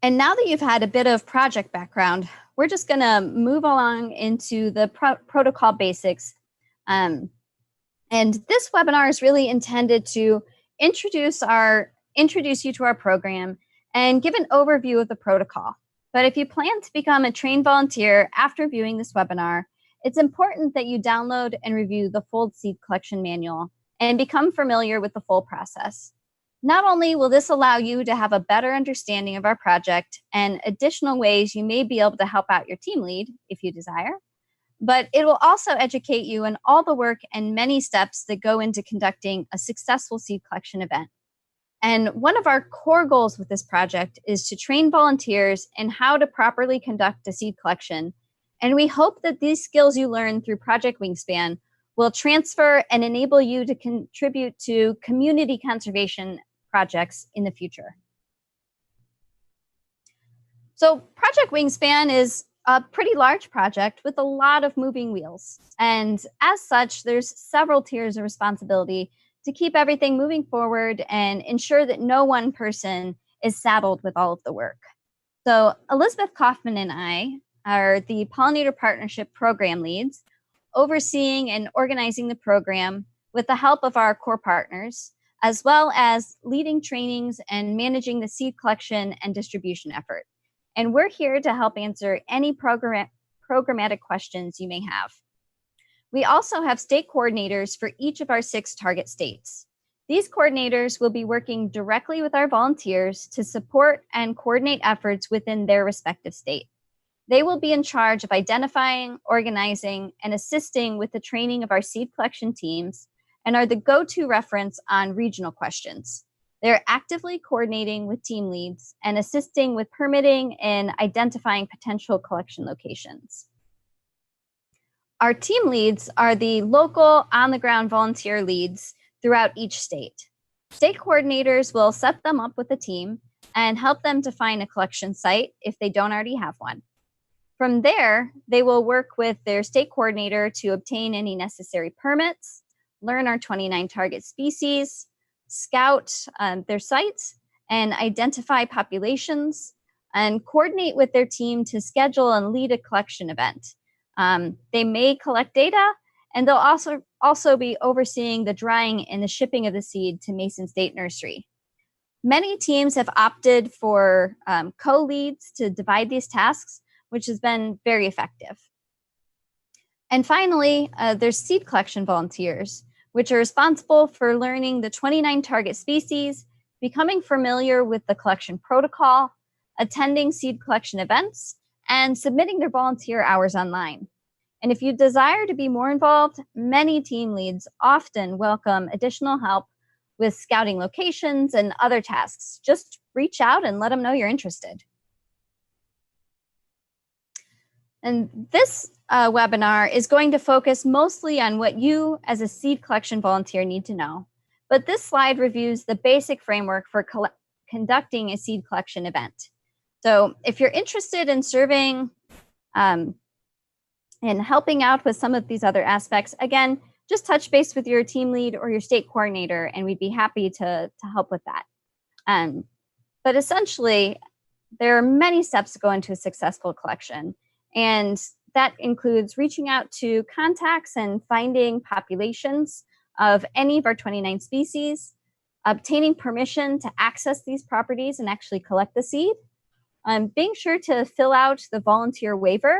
And now that you've had a bit of project background, we're just going to move along into the protocol basics. And this webinar is really intended to introduce you to our program and give an overview of the protocol. But if you plan to become a trained volunteer after viewing this webinar, it's important that you download and review the full seed collection manual and become familiar with the full process. Not only will this allow you to have a better understanding of our project and additional ways you may be able to help out your team lead if you desire, but it will also educate you in all the work and many steps that go into conducting a successful seed collection event. And one of our core goals with this project is to train volunteers in how to properly conduct a seed collection. And we hope that these skills you learn through Project Wingspan will transfer and enable you to contribute to community conservation projects in the future. So Project Wingspan is a pretty large project with a lot of moving wheels. And as such, there's several tiers of responsibility to keep everything moving forward and ensure that no one person is saddled with all of the work. So Elizabeth Kaufman and I are the Pollinator Partnership Program Leads, overseeing and organizing the program with the help of our core partners, as well as leading trainings and managing the seed collection and distribution effort. And we're here to help answer any programmatic questions you may have. We also have state coordinators for each of our 6 target states. These coordinators will be working directly with our volunteers to support and coordinate efforts within their respective state. They will be in charge of identifying, organizing, and assisting with the training of our seed collection teams and are the go-to reference on regional questions. They're actively coordinating with team leads and assisting with permitting and identifying potential collection locations. Our team leads are the local on-the-ground volunteer leads throughout each state. State coordinators will set them up with a team and help them to find a collection site if they don't already have one. From there, they will work with their state coordinator to obtain any necessary permits, learn our 29 target species, scout their sites, and identify populations, and coordinate with their team to schedule and lead a collection event. They may collect data, and they'll also be overseeing the drying and the shipping of the seed to Mason State Nursery. Many teams have opted for co-leads to divide these tasks, which has been very effective. And finally, there's seed collection volunteers, which are responsible for learning the 29 target species, becoming familiar with the collection protocol, attending seed collection events, and submitting their volunteer hours online. And if you desire to be more involved, many team leads often welcome additional help with scouting locations and other tasks. Just reach out and let them know you're interested. And this webinar is going to focus mostly on what you as a seed collection volunteer need to know. But this slide reviews the basic framework for conducting a seed collection event. So if you're interested in serving and helping out with some of these other aspects, again, just touch base with your team lead or your state coordinator, and we'd be happy to help with that. But essentially, there are many steps to go into a successful collection. And that includes reaching out to contacts and finding populations of any of our 29 species, obtaining permission to access these properties and actually collect the seed, being sure to fill out the volunteer waiver,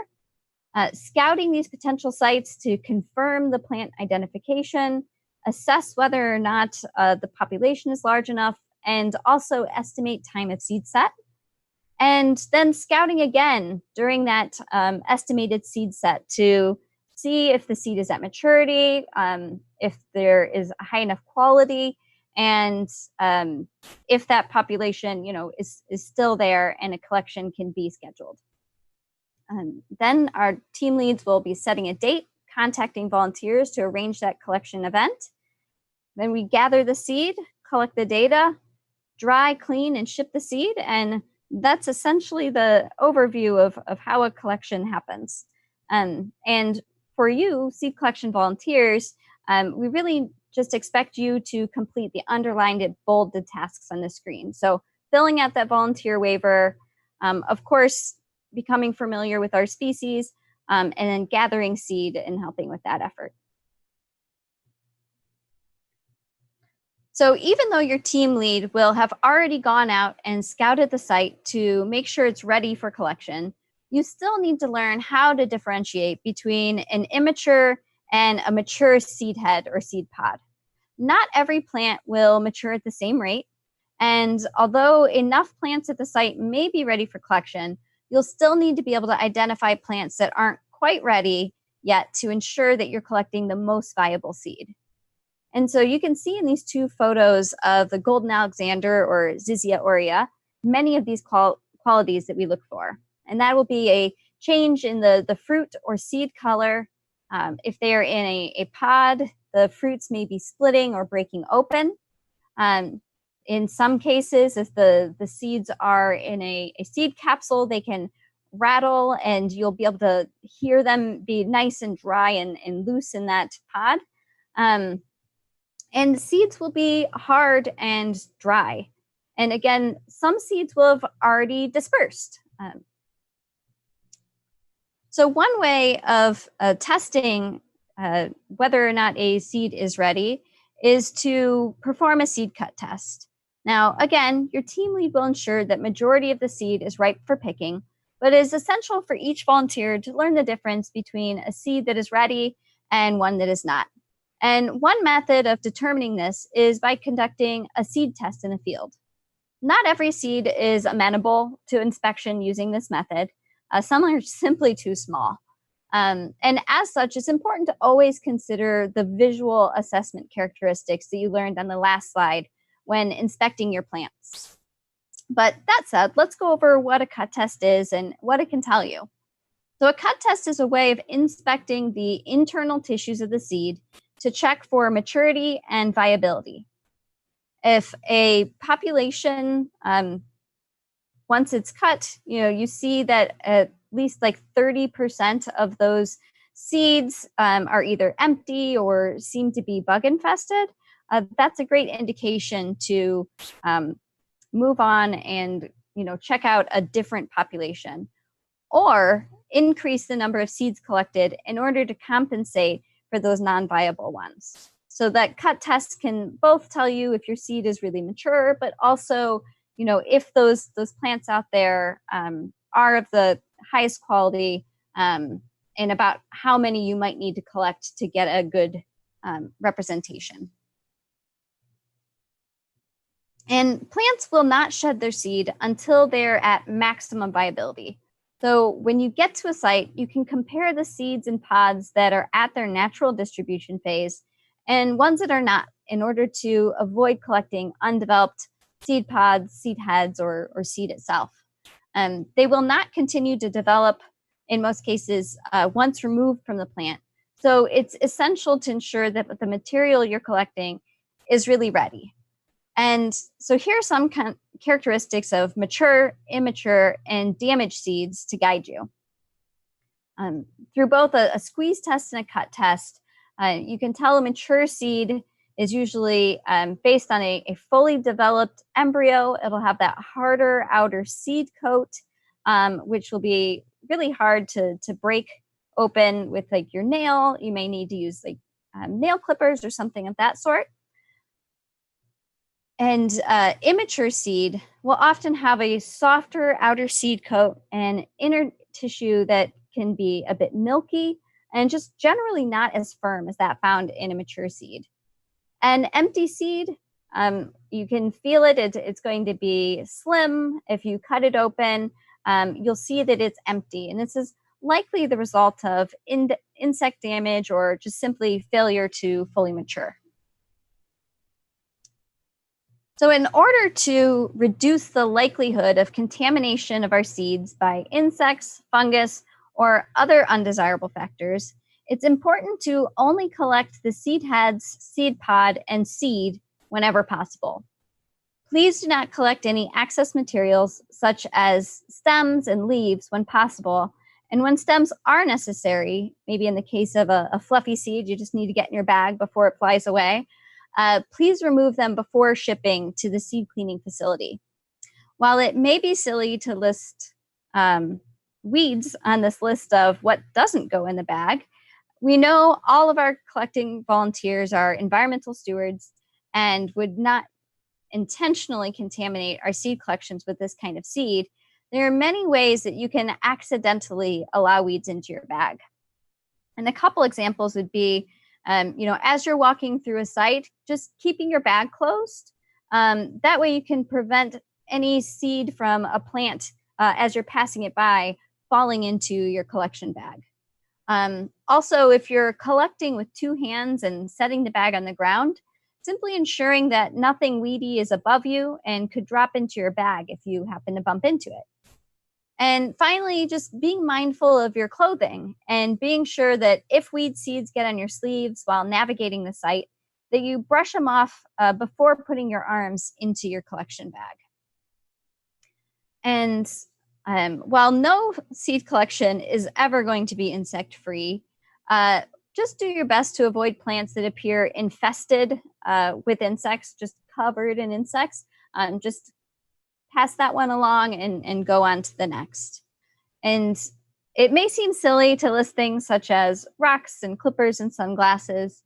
scouting these potential sites to confirm the plant identification, assess whether or not the population is large enough, and also estimate time of seed set. And then scouting again during that estimated seed set to see if the seed is at maturity, if there is a high enough quality, and if that population, is still there and a collection can be scheduled. Then our team leads will be setting a date, contacting volunteers to arrange that collection event. Then we gather the seed, collect the data, dry, clean, and ship the seed, and that's essentially the overview of how a collection happens. And for you, seed collection volunteers, we really just expect you to complete the underlined and bolded tasks on the screen. So filling out that volunteer waiver, Of course, becoming familiar with our species, and then gathering seed and helping with that effort. So even though your team lead will have already gone out and scouted the site to make sure it's ready for collection, you still need to learn how to differentiate between an immature and a mature seed head or seed pod. Not every plant will mature at the same rate, and although enough plants at the site may be ready for collection, you'll still need to be able to identify plants that aren't quite ready yet to ensure that you're collecting the most viable seed. And so you can see in these two photos of the Golden Alexander or Zizia aurea, many of these qualities that we look for. And that will be a change in the fruit or seed color. If they are in a pod, the fruits may be splitting or breaking open. In some cases, if the seeds are in a seed capsule, they can rattle and you'll be able to hear them be nice and dry and loose in that pod. And the seeds will be hard and dry. And again, some seeds will have already dispersed. So one way of testing whether or not a seed is ready is to perform a seed cut test. Now, again, your team lead will ensure that majority of the seed is ripe for picking, but it is essential for each volunteer to learn the difference between a seed that is ready and one that is not. And one method of determining this is by conducting a seed test in a field. Not every seed is amenable to inspection using this method. Some are simply too small. And as such, it's important to always consider the visual assessment characteristics that you learned on the last slide when inspecting your plants. But that said, let's go over what a cut test is and what it can tell you. So a cut test is a way of inspecting the internal tissues of the seed to check for maturity and viability. If a population, once it's cut, you see that at least like 30% of those seeds are either empty or seem to be bug infested, that's a great indication to move on and check out a different population, or increase the number of seeds collected in order to compensate for those non-viable ones. So that cut test can both tell you if your seed is really mature, but also, if those plants out there are of the highest quality, and about how many you might need to collect to get a good representation. And plants will not shed their seed until they're at maximum viability. So when you get to a site, you can compare the seeds and pods that are at their natural distribution phase and ones that are not, in order to avoid collecting undeveloped seed pods, seed heads, or seed itself. They will not continue to develop, in most cases, once removed from the plant. So it's essential to ensure that the material you're collecting is really ready. And so here are some characteristics of mature, immature, and damaged seeds to guide you. Through both a squeeze test and a cut test, you can tell a mature seed is usually based on a fully developed embryo. It'll have that harder outer seed coat, which will be really hard to break open with like your nail. You may need to use like nail clippers or something of that sort. And immature seed will often have a softer outer seed coat and inner tissue that can be a bit milky and just generally not as firm as that found in a mature seed. An empty seed, you can feel it. It's going to be slim. If you cut it open, you'll see that it's empty. And this is likely the result of insect damage or just simply failure to fully mature. So in order to reduce the likelihood of contamination of our seeds by insects, fungus, or other undesirable factors, it's important to only collect the seed heads, seed pod, and seed whenever possible. Please do not collect any excess materials such as stems and leaves when possible. And when stems are necessary, maybe in the case of a fluffy seed, you just need to get in your bag before it flies away. Please remove them before shipping to the seed cleaning facility. While it may be silly to list weeds on this list of what doesn't go in the bag, we know all of our collecting volunteers are environmental stewards and would not intentionally contaminate our seed collections with this kind of seed. There are many ways that you can accidentally allow weeds into your bag. And a couple examples would be, as you're walking through a site, just keeping your bag closed. That way you can prevent any seed from a plant as you're passing it by falling into your collection bag. Also, if you're collecting with two hands and setting the bag on the ground, simply ensuring that nothing weedy is above you and could drop into your bag if you happen to bump into it. And finally, just being mindful of your clothing and being sure that if weed seeds get on your sleeves while navigating the site, that you brush them off before putting your arms into your collection bag. And while no seed collection is ever going to be insect-free, just do your best to avoid plants that appear infested with insects, just covered in insects. Just pass that one along and go on to the next. And it may seem silly to list things such as rocks and clippers and sunglasses,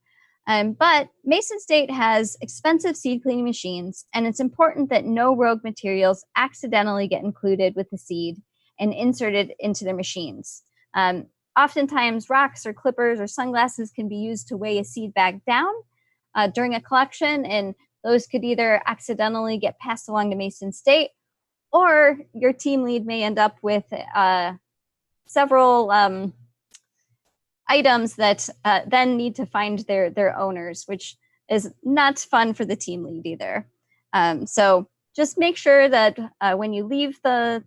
but Mason State has expensive seed cleaning machines, and it's important that no rogue materials accidentally get included with the seed and inserted into their machines. Oftentimes, rocks or clippers or sunglasses can be used to weigh a seed bag down during a collection, and those could either accidentally get passed along to Mason State, or your team lead may end up with several items that then need to find their owners, which is not fun for the team lead either. So just make sure that when you leave the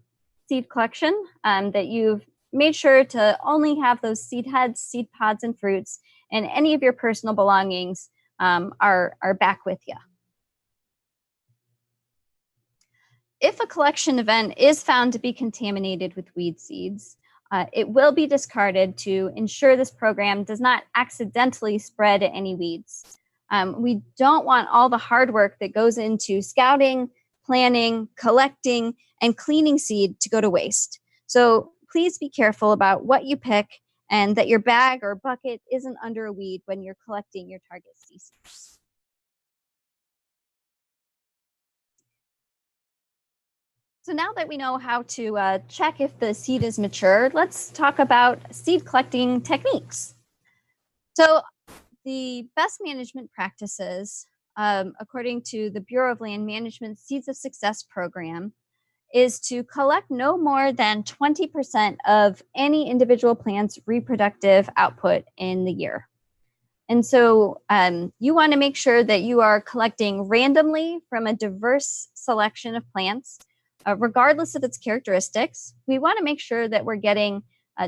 seed collection, that you've made sure to only have those seed heads, seed pods, and fruits, and any of your personal belongings are back with you. If a collection event is found to be contaminated with weed seeds, it will be discarded to ensure this program does not accidentally spread any weeds. We don't want all the hard work that goes into scouting, planning, collecting, and cleaning seed to go to waste. So please be careful about what you pick and that your bag or bucket isn't under a weed when you're collecting your target species. So now that we know how to check if the seed is mature, let's talk about seed collecting techniques. So the best management practices, according to the Bureau of Land Management Seeds of Success program, is to collect no more than 20% of any individual plant's reproductive output in the year. And so you want to make sure that you are collecting randomly from a diverse selection of plants, regardless of its characteristics. We want to make sure that we're getting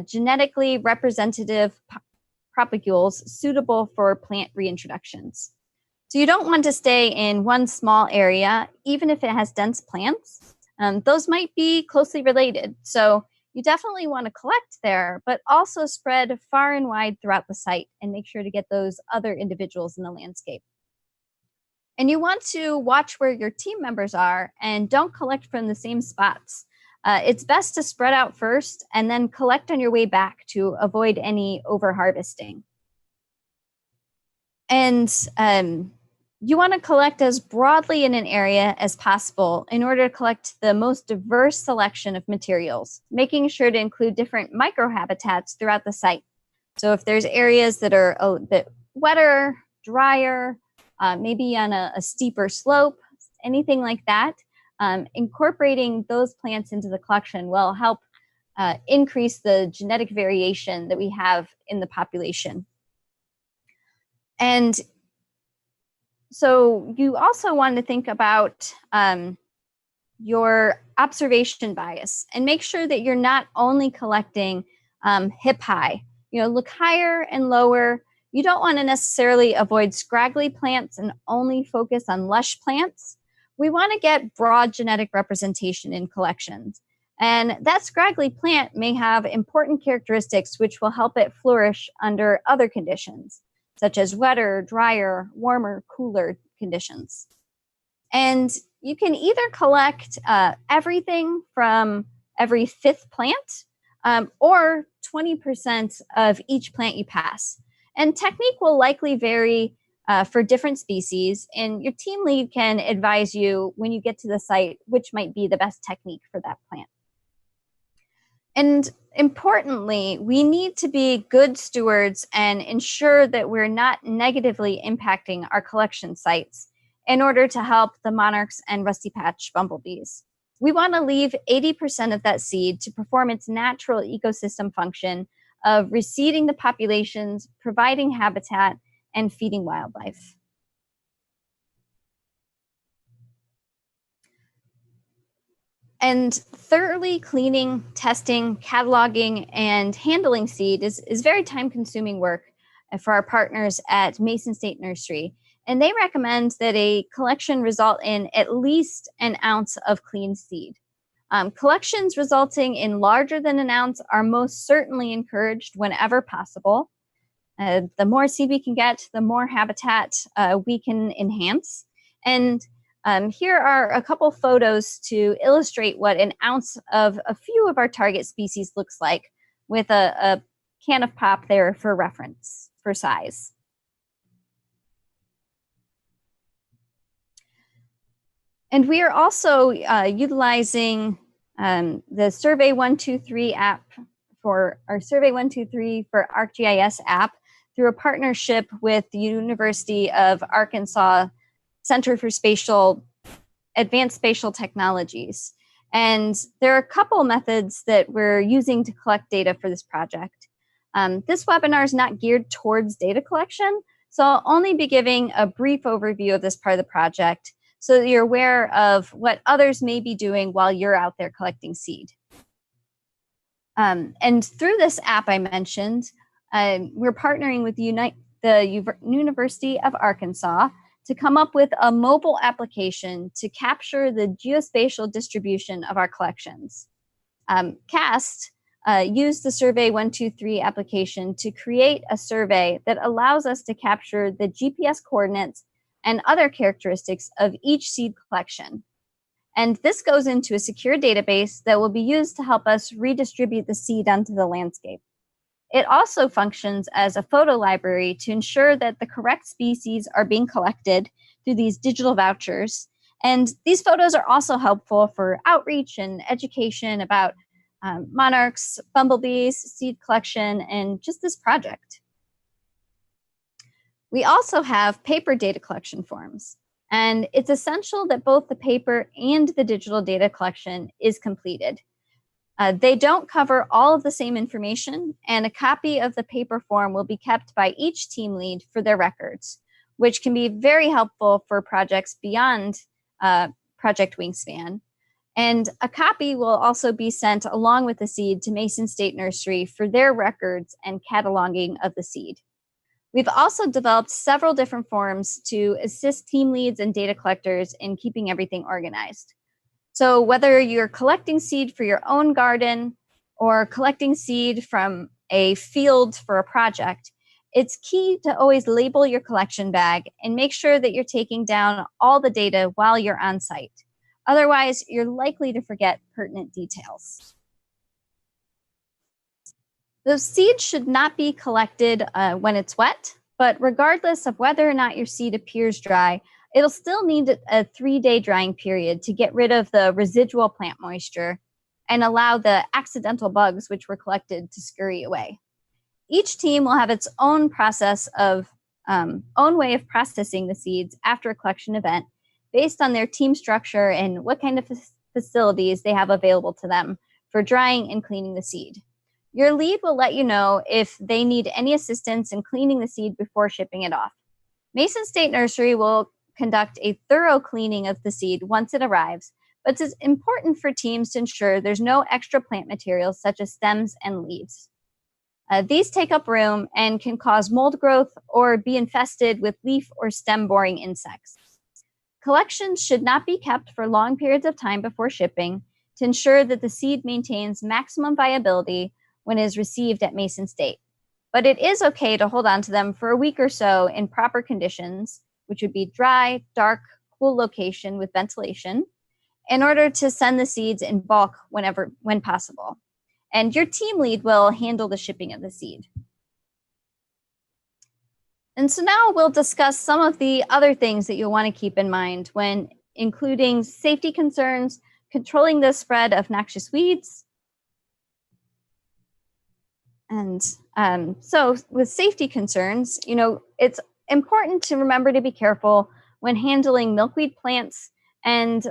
genetically representative propagules suitable for plant reintroductions. So you don't want to stay in one small area, even if it has dense plants. Those might be closely related. So you definitely want to collect there, but also spread far and wide throughout the site and make sure to get those other individuals in the landscape. And you want to watch where your team members are and don't collect from the same spots. It's best to spread out first and then collect on your way back to avoid any over-harvesting. And you want to collect as broadly in an area as possible in order to collect the most diverse selection of materials, making sure to include different microhabitats throughout the site. So if there's areas that are a bit wetter, drier, maybe on a steeper slope, anything like that, incorporating those plants into the collection will help increase the genetic variation that we have in the population. And so you also want to think about your observation bias and make sure that you're not only collecting hip high. Look higher and lower. You don't want to necessarily avoid scraggly plants and only focus on lush plants. We want to get broad genetic representation in collections. And that scraggly plant may have important characteristics which will help it flourish under other conditions, such as wetter, drier, warmer, cooler conditions. And you can either collect everything from every 5th plant or 20% of each plant you pass. And technique will likely vary for different species, and your team lead can advise you when you get to the site which might be the best technique for that plant. And importantly, we need to be good stewards and ensure that we're not negatively impacting our collection sites in order to help the monarchs and rusty patch bumblebees. We want to leave 80% of that seed to perform its natural ecosystem function of reseeding the populations, providing habitat, and feeding wildlife. And thoroughly cleaning, testing, cataloging, and handling seed is very time-consuming work for our partners at Mason State Nursery. And they recommend that a collection result in at least an ounce of clean seed. Collections resulting in larger than an ounce are most certainly encouraged whenever possible. The more seed we can get, the more habitat we can enhance. And here are a couple photos to illustrate what an ounce of a few of our target species looks like, with a can of pop there for reference, for size. And we are also utilizing the Survey 123 app for our Survey 123 for ArcGIS app through a partnership with the University of Arkansas Center for Advanced Spatial Technologies. And there are a couple methods that we're using to collect data for this project. This webinar is not geared towards data collection, so I'll only be giving a brief overview of this part of the project so that you're aware of what others may be doing while you're out there collecting seed. And through this app I mentioned, we're partnering with the University of Arkansas to come up with a mobile application to capture the geospatial distribution of our collections. CAST used the Survey 123 application to create a survey that allows us to capture the GPS coordinates and other characteristics of each seed collection. And this goes into a secure database that will be used to help us redistribute the seed onto the landscape. It also functions as a photo library to ensure that the correct species are being collected through these digital vouchers. And these photos are also helpful for outreach and education about monarchs, bumblebees, seed collection, and just this project. We also have paper data collection forms, and it's essential that both the paper and the digital data collection is completed. They don't cover all of the same information, and a copy of the paper form will be kept by each team lead for their records, which can be very helpful for projects beyond Project Wingspan. And a copy will also be sent along with the seed to Mason State Nursery for their records and cataloging of the seed. We've also developed several different forms to assist team leads and data collectors in keeping everything organized. So whether you're collecting seed for your own garden or collecting seed from a field for a project, it's key to always label your collection bag and make sure that you're taking down all the data while you're on site. Otherwise, you're likely to forget pertinent details. Those seeds should not be collected when it's wet, but regardless of whether or not your seed appears dry, it'll still need a 3-day drying period to get rid of the residual plant moisture and allow the accidental bugs which were collected to scurry away. Each team will have its own own way of processing the seeds after a collection event based on their team structure and what kind of facilities they have available to them for drying and cleaning the seed. Your lead will let you know if they need any assistance in cleaning the seed before shipping it off. Mason State Nursery will conduct a thorough cleaning of the seed once it arrives, but it's important for teams to ensure there's no extra plant materials such as stems and leaves. These take up room and can cause mold growth or be infested with leaf or stem-boring insects. Collections should not be kept for long periods of time before shipping to ensure that the seed maintains maximum viability when it is received at Mason State. But it is okay to hold on to them for a week or so in proper conditions, which would be dry, dark, cool location with ventilation in order to send the seeds in bulk when possible. And your team lead will handle the shipping of the seed. And so now we'll discuss some of the other things that you'll want to keep in mind when including safety concerns, controlling the spread of noxious weeds. And so with safety concerns, it's important to remember to be careful when handling milkweed plants and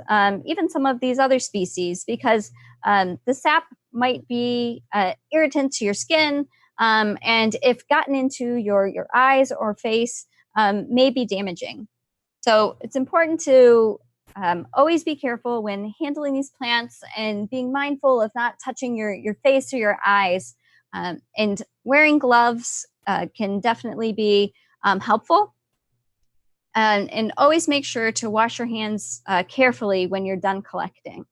even some of these other species, because the sap might be irritant to your skin, and if gotten into your eyes or face, may be damaging. So it's important to always be careful when handling these plants and being mindful of not touching your face or your eyes. And wearing gloves can definitely be helpful. And always make sure to wash your hands carefully when you're done collecting.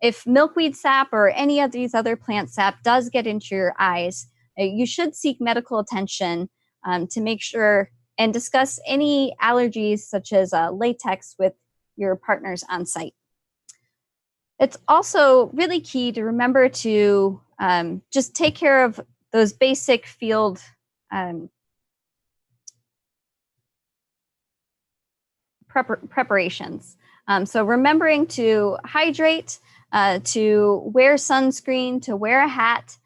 If milkweed sap or any of these other plant sap does get into your eyes, you should seek medical attention to make sure and discuss any allergies such as latex with your partners on site. It's also really key to remember to just take care of those basic field preparations. So remembering to hydrate, to wear sunscreen, to wear a hat.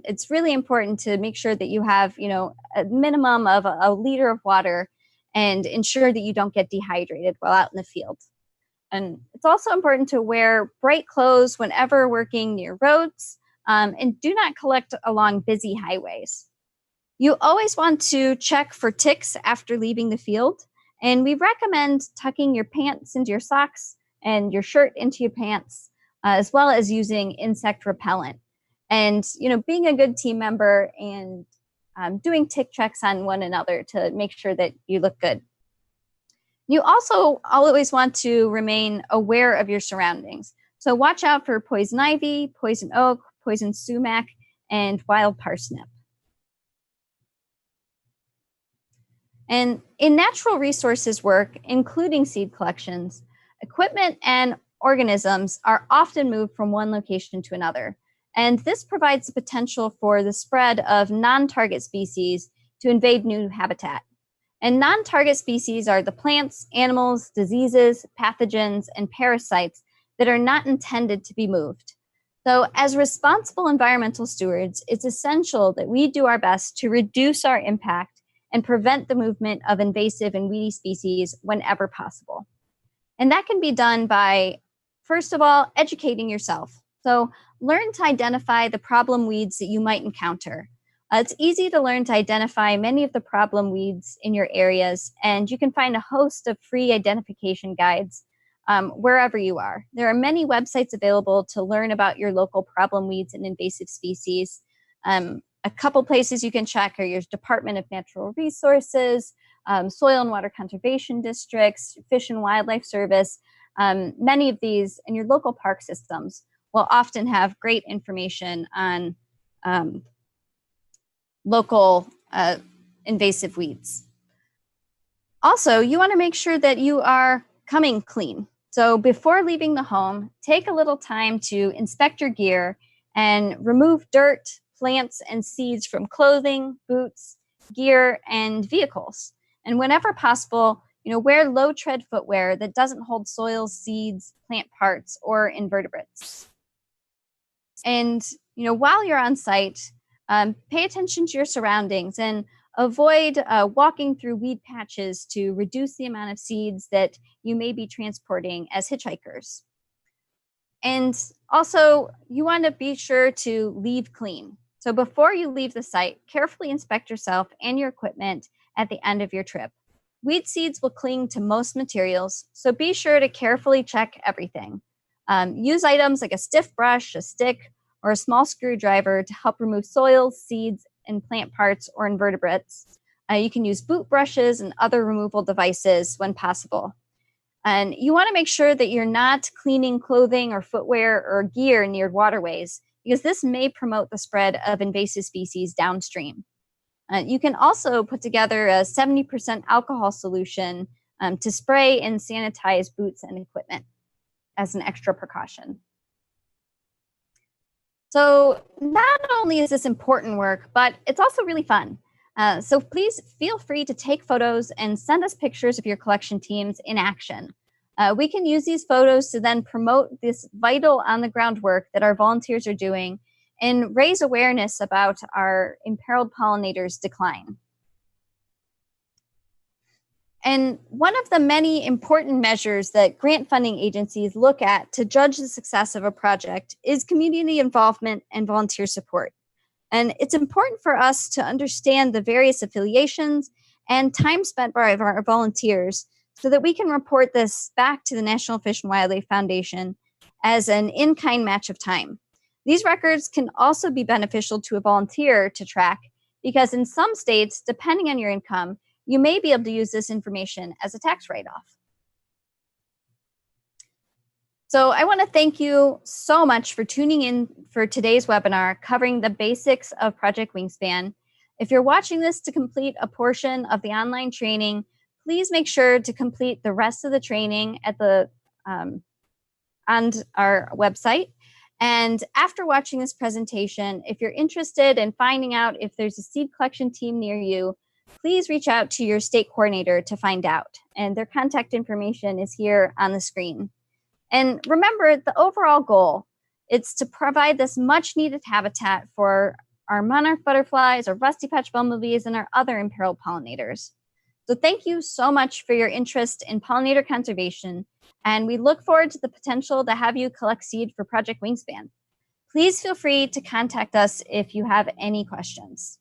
It's really important to make sure that you have, a minimum of a liter of water and ensure that you don't get dehydrated while out in the field. And it's also important to wear bright clothes whenever working near roads, and do not collect along busy highways. You always want to check for ticks after leaving the field, and we recommend tucking your pants into your socks and your shirt into your pants, as well as using insect repellent. And, being a good team member and doing tick checks on one another to make sure that you look good. You also always want to remain aware of your surroundings. So watch out for poison ivy, poison oak, poison sumac, and wild parsnip. And in natural resources work, including seed collections, equipment and organisms are often moved from one location to another. And this provides the potential for the spread of non-target species to invade new habitat. And non-target species are the plants, animals, diseases, pathogens, and parasites that are not intended to be moved. So as responsible environmental stewards, it's essential that we do our best to reduce our impact and prevent the movement of invasive and weedy species whenever possible. And that can be done by, first of all, educating yourself. So learn to identify the problem weeds that you might encounter. It's easy to learn to identify many of the problem weeds in your areas, and you can find a host of free identification guides wherever you are. There are many websites available to learn about your local problem weeds and invasive species. A couple places you can check are your Department of Natural Resources, Soil and Water Conservation Districts, Fish and Wildlife Service. Many of these and your local park systems will often have great information on local invasive weeds. Also, you want to make sure that you are coming clean. So before leaving the home, take a little time to inspect your gear and remove dirt, plants, and seeds from clothing, boots, gear, and vehicles. And whenever possible, wear low-tread footwear that doesn't hold soils, seeds, plant parts, or invertebrates. And while you're on site, pay attention to your surroundings and avoid walking through weed patches to reduce the amount of seeds that you may be transporting as hitchhikers. And also, you want to be sure to leave clean. So before you leave the site, carefully inspect yourself and your equipment at the end of your trip. Weed seeds will cling to most materials, so be sure to carefully check everything. Use items like a stiff brush, a stick, or a small screwdriver to help remove soils, seeds, and plant parts or invertebrates. You can use boot brushes and other removal devices when possible. And you want to make sure that you're not cleaning clothing or footwear or gear near waterways, because this may promote the spread of invasive species downstream. You can also put together a 70% alcohol solution to spray and sanitize boots and equipment as an extra precaution. So not only is this important work, but it's also really fun. So please feel free to take photos and send us pictures of your collection teams in action. We can use these photos to then promote this vital on-the-ground work that our volunteers are doing and raise awareness about our imperiled pollinators' decline. And one of the many important measures that grant funding agencies look at to judge the success of a project is community involvement and volunteer support. And it's important for us to understand the various affiliations and time spent by our volunteers so that we can report this back to the National Fish and Wildlife Foundation as an in-kind match of time. These records can also be beneficial to a volunteer to track because in some states, depending on your income, you may be able to use this information as a tax write-off. So I want to thank you so much for tuning in for today's webinar covering the basics of Project Wingspan. If you're watching this to complete a portion of the online training, please make sure to complete the rest of the training at the on our website. And after watching this presentation, if you're interested in finding out if there's a seed collection team near you, please reach out to your state coordinator to find out. And their contact information is here on the screen. And remember, the overall goal is to provide this much needed habitat for our monarch butterflies, our rusty patch bumblebees, and our other imperiled pollinators. So thank you so much for your interest in pollinator conservation, and we look forward to the potential to have you collect seed for Project Wingspan. Please feel free to contact us if you have any questions.